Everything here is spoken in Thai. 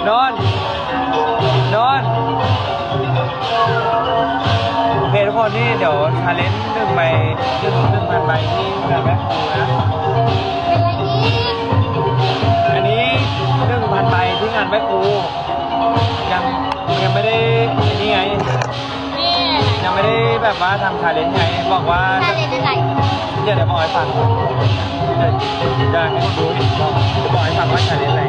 นอนนอนโอเคทุกคนนี่เดี๋ยวชาเลนจ์1 ใบ1,000 ใบที่งานแบ็คคูนะอันนี้ 1,000 ใบที่งานแบ็คคูยังไม่ได้นี่ไงยังไม่ได้แบบว่าทำชาเลนจ์ไงบอกว่าชาเลนจ์อะไร เดี๋ยวบอกให้ฟังจะให้คนดูบอกให้ฟังว่าชาเลนจ์อะไร